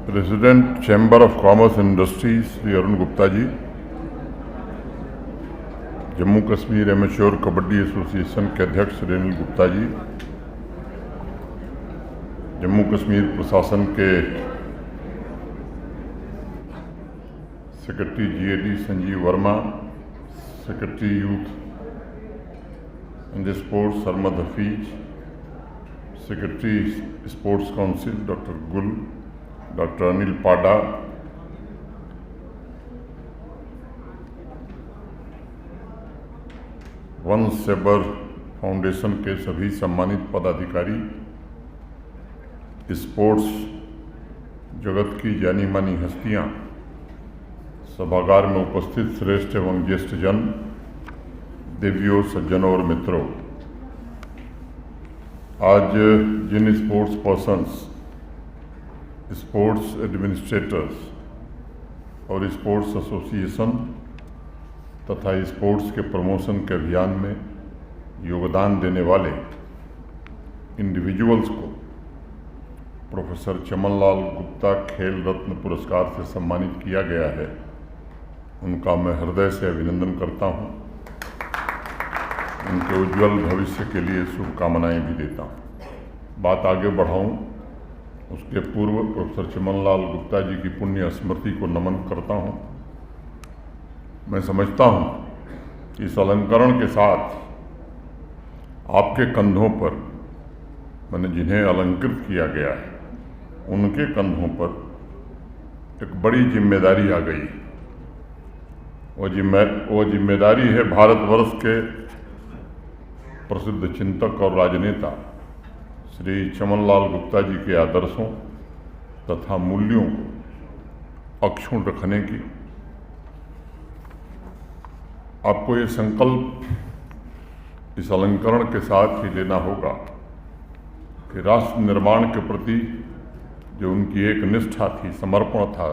President chamber of commerce and industries Shri Arun Gupta ji, Jammu Kashmir amateur kabaddi association के अध्यक्ष श्री अनिल गुप्ता जी, जम्मू कश्मीर प्रशासन के secretary GAD Sanjeev Verma, secretary youth and sports Sarmad Hafeez, secretary sports council doctor गुल, doctor Anil पाडा, one sabre foundation के सभी सम्मानित पदाधिकारी, स्पोर्ट्स जगत की जानी मानी हस्तियां, सभागार में उपस्थित श्रेष्ठ एवं ज्येष्ठ जन, देवियों, सज्जनों और मित्रों, आज जिन स्पोर्ट्स पर्सन्स, स्पोर्ट्स एडमिनिस्ट्रेटर्स और स्पोर्ट्स एसोसिएशन तथा स्पोर्ट्स के प्रमोशन के अभियान में योगदान देने वाले इंडिविजुअल्स को प्रोफेसर चमनलाल गुप्ता खेल रत्न पुरस्कार से सम्मानित किया गया है, उनका मैं हृदय से अभिनंदन करता हूं। उनके उज्जवल भविष्य के लिए शुभकामनाएं भी देता हूं। बात आगे बढ़ाऊं उसके पूर्व प्रोफेसर चमनलाल गुप्ता जी की पुण्य स्मृति को नमन करता हूं। मैं समझता हूं कि इस अलंकरण के साथ आपके कंधों पर, मैंने जिन्हें अलंकृत किया गया है, उनके कंधों पर एक बड़ी जिम्मेदारी आ गई। वो जिम्मेदारी है भारतवर्ष के प्रसिद्ध चिंतक और राजनेता श्री चमनलाल गुप्ता जी के आदर्शों तथा मूल्यों को अक्षुण्ण रखने की। आपको ये संकल्प इस अलंकरण के साथ ही लेना होगा कि राष्ट्र निर्माण के प्रति जो उनकी एक निष्ठा थी, समर्पण था,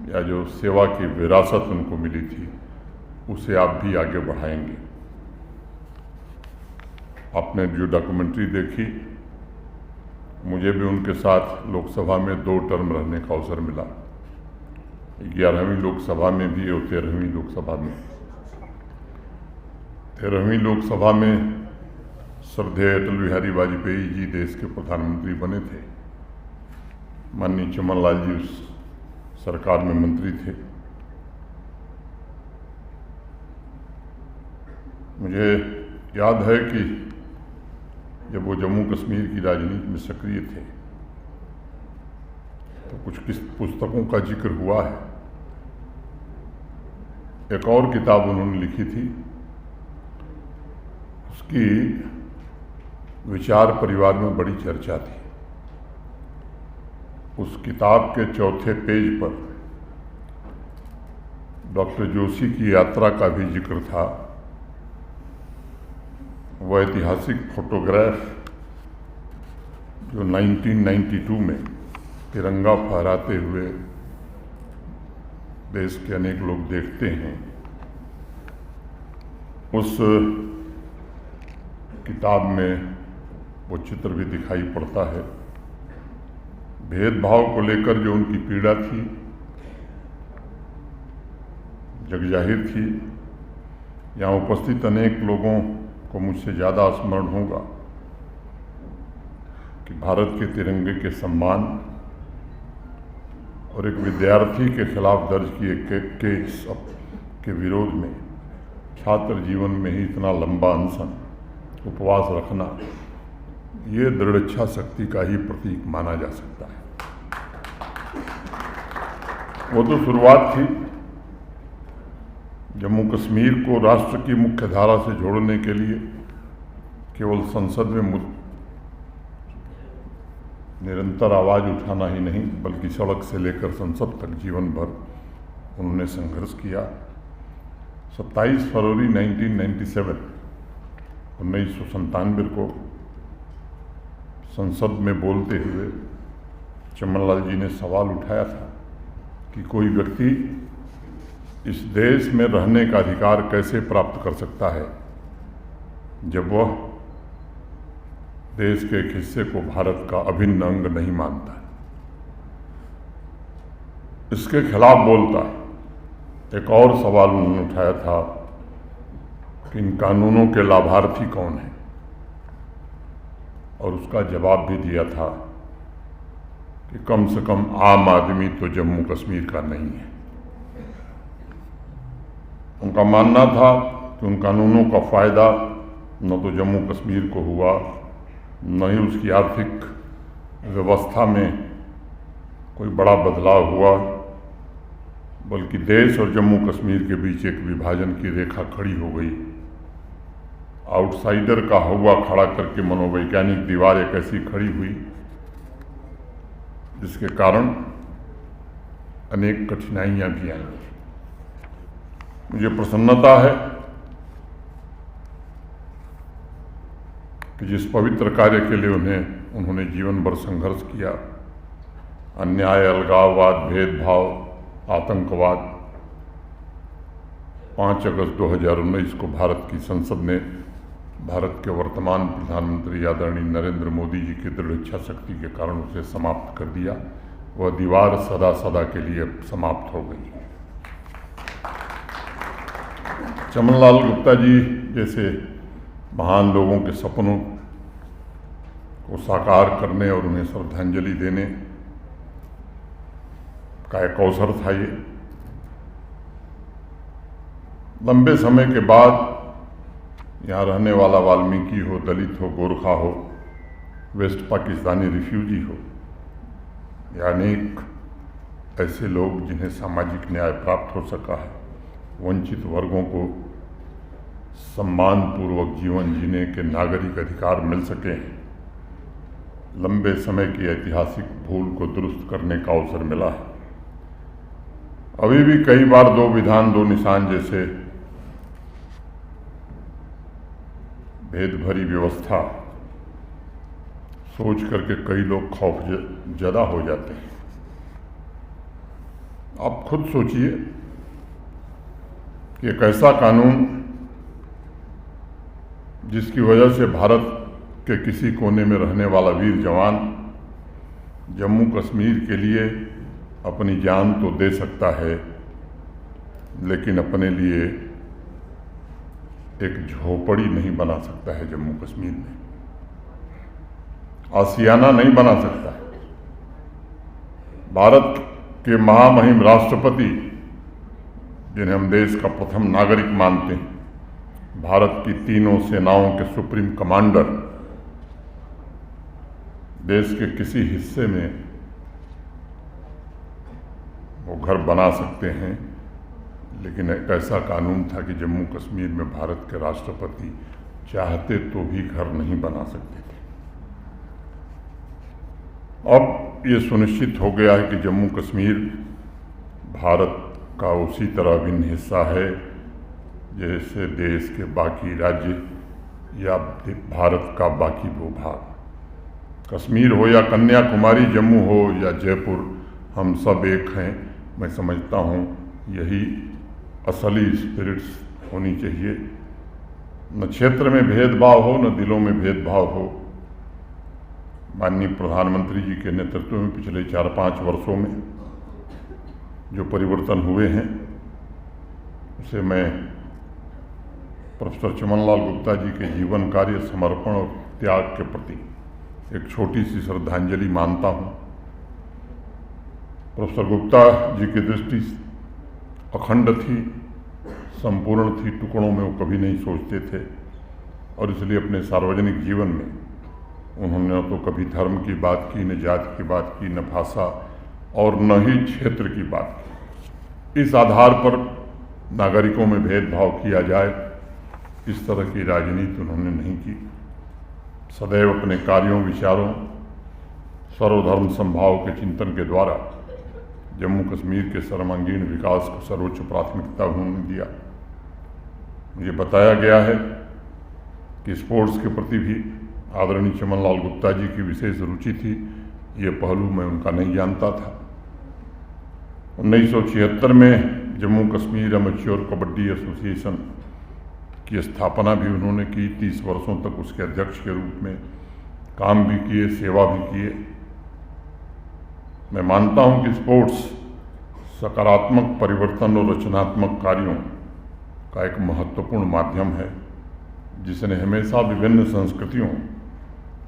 या जो सेवा की विरासत उनको मिली थी, उसे आप भी आगे बढ़ाएंगे। आपने जो डॉक्यूमेंट्री देखी, मुझे भी उनके साथ लोकसभा में 2 टर्म रहने का अवसर मिला, 11वीं लोकसभा में भी और 13वीं लोकसभा में। 13वीं लोकसभा में श्रद्धेय अटल बिहारी वाजपेयी जी देश के प्रधानमंत्री बने थे, माननीय चमनलाल जी उस सरकार में मंत्री थे। मुझे याद है कि जब वो जम्मू कश्मीर की राजनीति में सक्रिय थे तो कुछ पुस्तकों का जिक्र हुआ है। एक और किताब उन्होंने लिखी थी, उसकी विचार परिवार में बड़ी चर्चा थी। उस किताब के 4थे पेज पर डॉक्टर जोशी की यात्रा का भी जिक्र था। वह ऐतिहासिक फोटोग्राफ जो 1992 में तिरंगा फहराते हुए देश के अनेक लोग देखते हैं, उस किताब में वो चित्र भी दिखाई पड़ता है। भेदभाव को लेकर जो उनकी पीड़ा थी जगजाहिर थी। यहाँ उपस्थित अनेक लोगों को मुझसे ज़्यादा स्मरण होगा कि भारत के तिरंगे के सम्मान और एक विद्यार्थी के खिलाफ दर्ज किए केस के विरोध में छात्र जीवन में ही इतना लंबा अनशन, उपवास रखना, ये दृढ़ इच्छा शक्ति का ही प्रतीक माना जा सकता है। वो तो शुरुआत थी। जम्मू कश्मीर को राष्ट्र की मुख्य धारा से जोड़ने के लिए केवल संसद में निरंतर आवाज़ उठाना ही नहीं, बल्कि सड़क से लेकर संसद तक जीवन भर उन्होंने संघर्ष किया। 27 फरवरी 1997 को संसद में बोलते हुए चमनलाल जी ने सवाल उठाया था कि कोई व्यक्ति इस देश में रहने का अधिकार कैसे प्राप्त कर सकता है जब वह देश के एक हिस्से को भारत का अभिन्न अंग नहीं मानता है। इसके खिलाफ बोलता है। एक और सवाल उन्होंने उठाया था कि इन कानूनों के लाभार्थी कौन हैं, और उसका जवाब भी दिया था कि कम से कम आम आदमी तो जम्मू कश्मीर का नहीं है। उनका मानना था कि उन कानूनों का फ़ायदा न तो जम्मू कश्मीर को हुआ, न ही उसकी आर्थिक व्यवस्था में कोई बड़ा बदलाव हुआ, बल्कि देश और जम्मू कश्मीर के बीच एक विभाजन की रेखा खड़ी हो गई। आउटसाइडर का हवा खड़ा करके मनोवैज्ञानिक दीवार एक ऐसी खड़ी हुई जिसके कारण अनेक कठिनाइयां भी आई। मुझे प्रसन्नता है कि जिस पवित्र कार्य के लिए उन्होंने जीवन भर संघर्ष किया, अन्याय, अलगाववाद, भेदभाव, आतंकवाद, 5 अगस्त 2019 को भारत की संसद ने भारत के वर्तमान प्रधानमंत्री आदरणीय नरेंद्र मोदी जी की दृढ़ इच्छा शक्ति के कारण उसे समाप्त कर दिया। वह दीवार सदा सदा के लिए समाप्त हो गई। चमन लाल गुप्ता जी जैसे महान लोगों के सपनों को साकार करने और उन्हें श्रद्धांजलि देने का एक अवसर था ये। लंबे समय के बाद यहाँ रहने वाला वाल्मीकि हो, दलित हो, गोरखा हो, वेस्ट पाकिस्तानी रिफ्यूजी हो, या अनेक ऐसे लोग जिन्हें सामाजिक न्याय प्राप्त हो सका है, वंचित वर्गों को सम्मानपूर्वक जीवन जीने के नागरिक अधिकार मिल सके हैं, लंबे समय की ऐतिहासिक भूल को दुरुस्त करने का अवसर मिला है। अभी भी कई बार दो विधान दो निशान जैसे भेद भरी व्यवस्था सोच करके कई लोग खौफ ज़दा हो जाते हैं। आप खुद सोचिए कि एक ऐसा कानून जिसकी वजह से भारत के किसी कोने में रहने वाला वीर जवान जम्मू कश्मीर के लिए अपनी जान तो दे सकता है, लेकिन अपने लिए एक झोपड़ी नहीं बना सकता है, जम्मू कश्मीर में आशियाना नहीं बना सकता है। भारत के महामहिम राष्ट्रपति, जिन्हें हम देश का प्रथम नागरिक मानते हैं, भारत की तीनों सेनाओं के सुप्रीम कमांडर, देश के किसी हिस्से में वो घर बना सकते हैं, लेकिन एक ऐसा कानून था कि जम्मू कश्मीर में भारत के राष्ट्रपति चाहते तो भी घर नहीं बना सकते थे। अब ये सुनिश्चित हो गया है कि जम्मू कश्मीर भारत का उसी तरह अभिन्न हिस्सा है जैसे देश के बाकी राज्य या भारत का बाकी भूभाग। कश्मीर हो या कन्याकुमारी, जम्मू हो या जयपुर, हम सब एक हैं। मैं समझता हूँ यही असली स्पिरिट्स होनी चाहिए। न क्षेत्र में भेदभाव हो, न दिलों में भेदभाव हो। माननीय प्रधानमंत्री जी के नेतृत्व में पिछले 4-5 वर्षों में जो परिवर्तन हुए हैं, उसे मैं प्रोफेसर चमन लाल गुप्ता जी के जीवन कार्य, समर्पण और त्याग के प्रति एक छोटी सी श्रद्धांजलि मानता हूँ। प्रोफेसर गुप्ता जी की दृष्टि अखंड थी, संपूर्ण थी, टुकड़ों में वो कभी नहीं सोचते थे, और इसलिए अपने सार्वजनिक जीवन में उन्होंने न तो कभी धर्म की बात की, न जाति की बात की, न भाषा और न ही क्षेत्र की बात की। इस आधार पर नागरिकों में भेदभाव किया जाए, इस तरह की राजनीति उन्होंने नहीं की। सदैव अपने कार्यों, विचारों, सर्वधर्म समभाव के चिंतन के द्वारा जम्मू कश्मीर के सर्वांगीण विकास को सर्वोच्च प्राथमिकता उन्होंने दिया। मुझे बताया गया है कि स्पोर्ट्स के प्रति भी आदरणीय चमन लाल गुप्ता जी की विशेष रुचि थी। ये पहलू मैं उनका नहीं जानता था। 1976 में जम्मू कश्मीर अमेच्योर कबड्डी एसोसिएशन की स्थापना भी उन्होंने की। 30 वर्षों तक उसके अध्यक्ष के रूप में काम भी किए, सेवा भी किए। मैं मानता हूं कि स्पोर्ट्स सकारात्मक परिवर्तन और रचनात्मक कार्यों का एक महत्वपूर्ण माध्यम है, जिसने हमेशा विभिन्न संस्कृतियों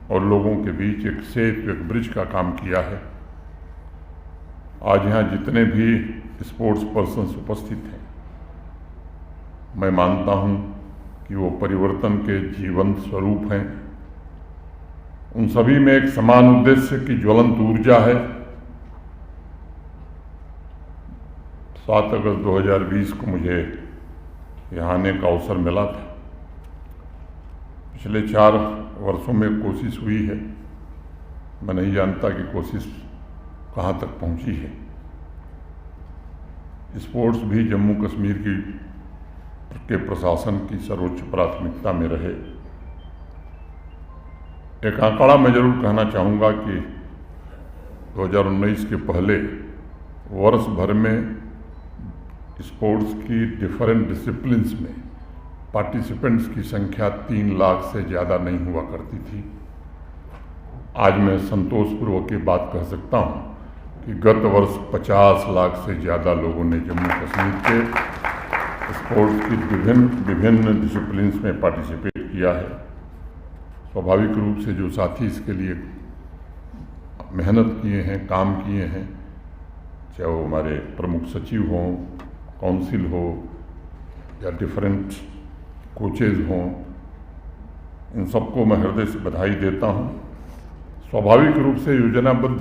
और लोगों के बीच एक सेतु, एक ब्रिज का काम किया है। आज यहाँ जितने भी स्पोर्ट्स पर्सन्स उपस्थित हैं, मैं मानता हूँ कि वो परिवर्तन के जीवंत स्वरूप हैं। उन सभी में एक समान उद्देश्य की ज्वलंत ऊर्जा है। 7 अगस्त 2020 को मुझे यहाँ आने का अवसर मिला था। पिछले 4 वर्षों में कोशिश हुई है, मैं नहीं जानता कि कोशिश कहाँ तक पहुँची है। स्पोर्ट्स भी जम्मू कश्मीर के प्रशासन की सर्वोच्च प्राथमिकता में रहे। एक आंकड़ा मैं जरूर कहना चाहूँगा कि 2019 के पहले वर्ष भर में स्पोर्ट्स की डिफरेंट डिसिप्लिन्स में पार्टिसिपेंट्स की संख्या 3 लाख से ज़्यादा नहीं हुआ करती थी। आज मैं संतोषपूर्वक ये बात कह सकता हूँ कि गत वर्ष 50 लाख से ज़्यादा लोगों ने जम्मू कश्मीर के स्पोर्ट्स की विभिन्न डिसिप्लिन्स में पार्टिसिपेट किया है। स्वाभाविक रूप से जो साथी इसके लिए मेहनत किए हैं, काम किए हैं, चाहे वो हमारे प्रमुख सचिव हों, काउंसिल हो या डिफरेंट कोचेज हों, इन सबको मैं हृदय से बधाई देता हूं। स्वाभाविक रूप से योजनाबद्ध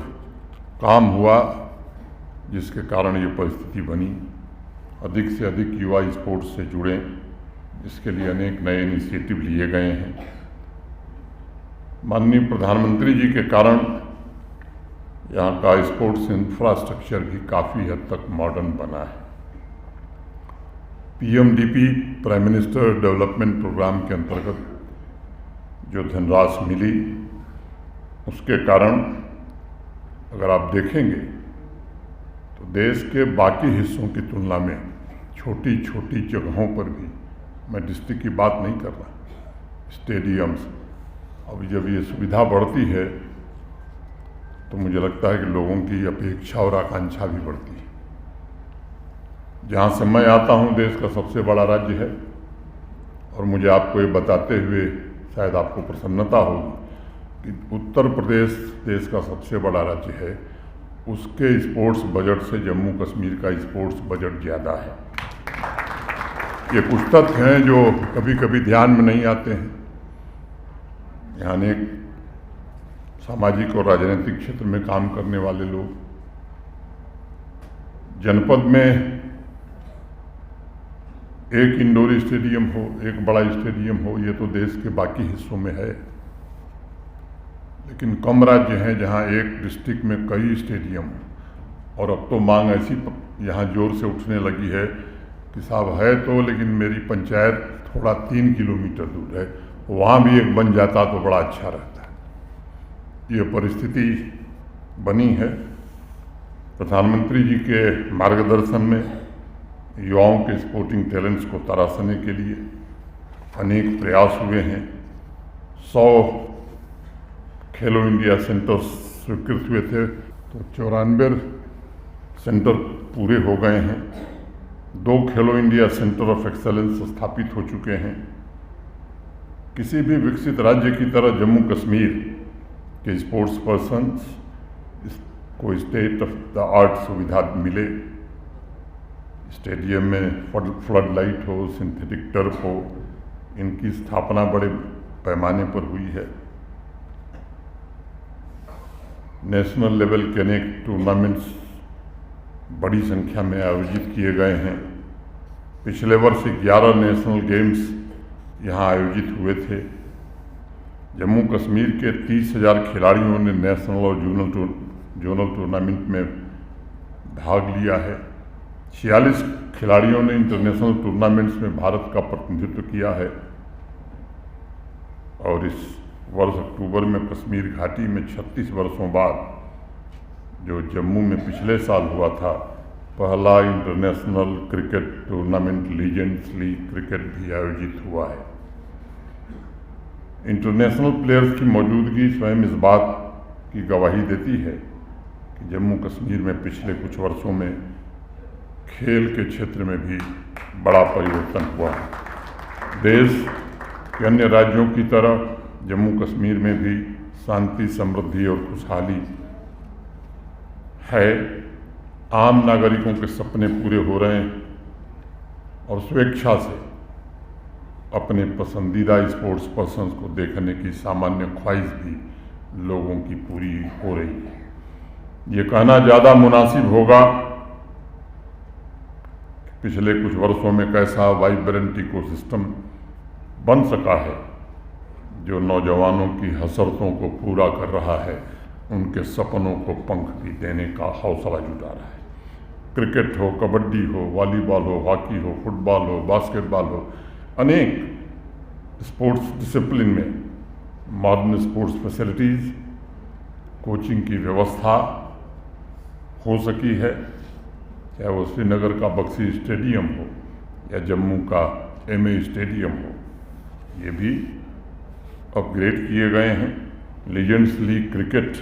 काम हुआ, जिसके कारण ये परिस्थिति बनी। अधिक से अधिक युवा स्पोर्ट्स से जुड़े, इसके लिए अनेक नए इनिशिएटिव लिए गए हैं। माननीय प्रधानमंत्री जी के कारण यहाँ का स्पोर्ट्स इंफ्रास्ट्रक्चर भी काफ़ी हद तक मॉडर्न बना है। PMDP prime minister development programme के अंतर्गत जो धनराशि मिली, उसके कारण अगर आप देखेंगे तो देश के बाकी हिस्सों की तुलना में छोटी छोटी जगहों पर भी, मैं डिस्ट्रिक्ट की बात नहीं कर रहा, स्टेडियम्स, अब जब ये सुविधा बढ़ती है तो मुझे लगता है कि लोगों की अपेक्षा और आकांक्षा भी बढ़ती है। जहाँ से मैं आता हूँ देश का सबसे बड़ा राज्य है, और मुझे आपको ये बताते हुए शायद आपको प्रसन्नता होगी कि उत्तर प्रदेश देश का सबसे बड़ा राज्य है, उसके स्पोर्ट्स बजट से जम्मू कश्मीर का स्पोर्ट्स बजट ज़्यादा है। ये कुछ तथ्य हैं जो कभी कभी ध्यान में नहीं आते हैं। यहाँ अनेक सामाजिक और राजनीतिक क्षेत्र में काम करने वाले लोग, जनपद में एक इंडोर स्टेडियम हो, एक बड़ा स्टेडियम हो, ये तो देश के बाकी हिस्सों में है, लेकिन कम राज्य हैं जहाँ एक डिस्ट्रिक्ट में कई स्टेडियम। और अब तो मांग ऐसी यहाँ जोर से उठने लगी है कि साहब है तो, लेकिन मेरी पंचायत थोड़ा 3 किलोमीटर दूर है, वहाँ भी एक बन जाता तो बड़ा अच्छा रहता है। ये परिस्थिति बनी है। प्रधानमंत्री जी के मार्गदर्शन में युवाओं के स्पोर्टिंग टैलेंट्स को तराशने के लिए अनेक प्रयास हुए हैं। 100 खेलो इंडिया सेंटर स्वीकृत हुए थे, तो 94 सेंटर पूरे हो गए हैं। 2 खेलो इंडिया सेंटर ऑफ एक्सेलेंस स्थापित हो चुके हैं। किसी भी विकसित राज्य की तरह जम्मू कश्मीर के स्पोर्ट्स पर्सन्स को स्टेट ऑफ द आर्ट सुविधा मिले। स्टेडियम में फ्लड लाइट हो, सिंथेटिक टर्फ हो, इनकी स्थापना बड़े पैमाने पर हुई है। नेशनल लेवल के अनेक टूर्नामेंट्स बड़ी संख्या में आयोजित किए गए हैं। पिछले वर्ष 11 नेशनल गेम्स यहाँ आयोजित हुए थे। जम्मू कश्मीर के 30,000 खिलाड़ियों ने नेशनल और जोनल टूर्नामेंट में भाग लिया है। 46 खिलाड़ियों ने इंटरनेशनल टूर्नामेंट्स में भारत का प्रतिनिधित्व किया है। और इस वर्ष अक्टूबर में कश्मीर घाटी में 36 वर्षों बाद जो जम्मू में पिछले साल हुआ था, पहला international cricket tournament legends league cricket भी आयोजित हुआ है। इंटरनेशनल प्लेयर्स की मौजूदगी स्वयं इस बात की गवाही देती है कि जम्मू कश्मीर में पिछले कुछ वर्षों में खेल के क्षेत्र में भी बड़ा परिवर्तन हुआ है। देश के अन्य राज्यों की तरह जम्मू कश्मीर में भी शांति, समृद्धि और खुशहाली है। आम नागरिकों के सपने पूरे हो रहे हैं और स्वेच्छा से अपने पसंदीदा स्पोर्ट्स पर्सन्स को देखने की सामान्य ख्वाहिश भी लोगों की पूरी हो रही है। ये कहना ज़्यादा मुनासिब होगा कि पिछले कुछ वर्षों में कैसा वाइब्रेंट इकोसिस्टम बन सका है जो नौजवानों की हसरतों को पूरा कर रहा है, उनके सपनों को पंख भी देने का हौसला जुटा रहा है। क्रिकेट हो, कबड्डी हो, वॉलीबॉल हो, हॉकी हो, फुटबॉल हो, बास्केटबॉल हो, अनेक स्पोर्ट्स डिसिप्लिन में मॉडर्न स्पोर्ट्स फैसिलिटीज़, कोचिंग की व्यवस्था हो सकी है। चाहे वो श्रीनगर का बक्सी स्टेडियम हो या जम्मू का एमए स्टेडियम हो, ये भी अपग्रेड किए गए हैं। लीजेंड्स लीग क्रिकेट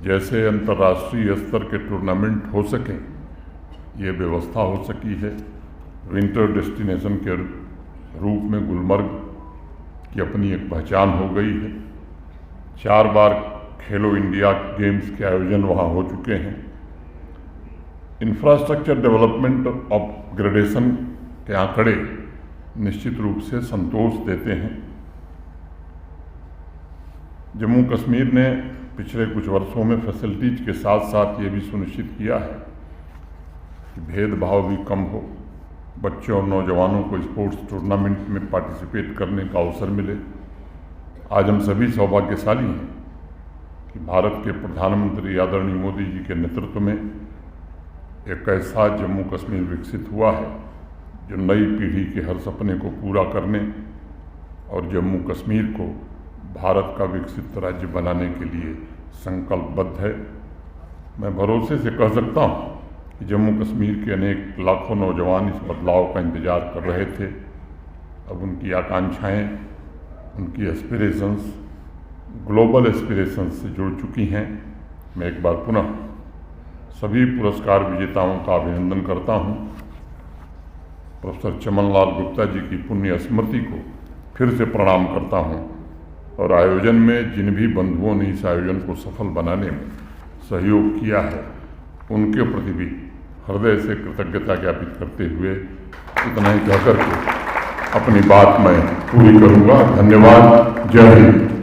जैसे अंतर्राष्ट्रीय स्तर के टूर्नामेंट हो सकें, ये व्यवस्था हो सकी है। विंटर डेस्टिनेशन के रूप में गुलमर्ग की अपनी एक पहचान हो गई है। 4 बार खेलो इंडिया गेम्स के आयोजन वहाँ हो चुके हैं। इंफ्रास्ट्रक्चर डेवलपमेंट अपग्रेडेशन के आंकड़े निश्चित रूप से संतोष देते हैं। जम्मू कश्मीर ने पिछले कुछ वर्षों में फैसिलिटीज के साथ साथ ये भी सुनिश्चित किया है कि भेदभाव भी कम हो, बच्चों और नौजवानों को स्पोर्ट्स टूर्नामेंट में पार्टिसिपेट करने का अवसर मिले। आज हम सभी सौभाग्यशाली हैं कि भारत के प्रधानमंत्री आदरणीय मोदी जी के नेतृत्व में एक ऐसा जम्मू कश्मीर विकसित हुआ है जो नई पीढ़ी के हर सपने को पूरा करने और जम्मू कश्मीर को भारत का विकसित राज्य बनाने के लिए संकल्पबद्ध है। मैं भरोसे से कह सकता हूँ कि जम्मू कश्मीर के अनेक लाखों नौजवान इस बदलाव का इंतज़ार कर रहे थे। अब उनकी आकांक्षाएं, उनकी एस्पिरेशंस ग्लोबल एस्पिरेशंस से जुड़ चुकी हैं। मैं एक बार पुनः सभी पुरस्कार विजेताओं का अभिनंदन करता हूँ। प्रोफेसर चमन लाल गुप्ता जी की पुण्य स्मृति को फिर से प्रणाम करता हूँ और आयोजन में जिन भी बंधुओं ने इस आयोजन को सफल बनाने में सहयोग किया है, उनके प्रति भी हृदय से कृतज्ञता ज्ञापित करते हुए इतना ही कहकर के अपनी बात मैं पूरी करूँगा। धन्यवाद। जय हिंद।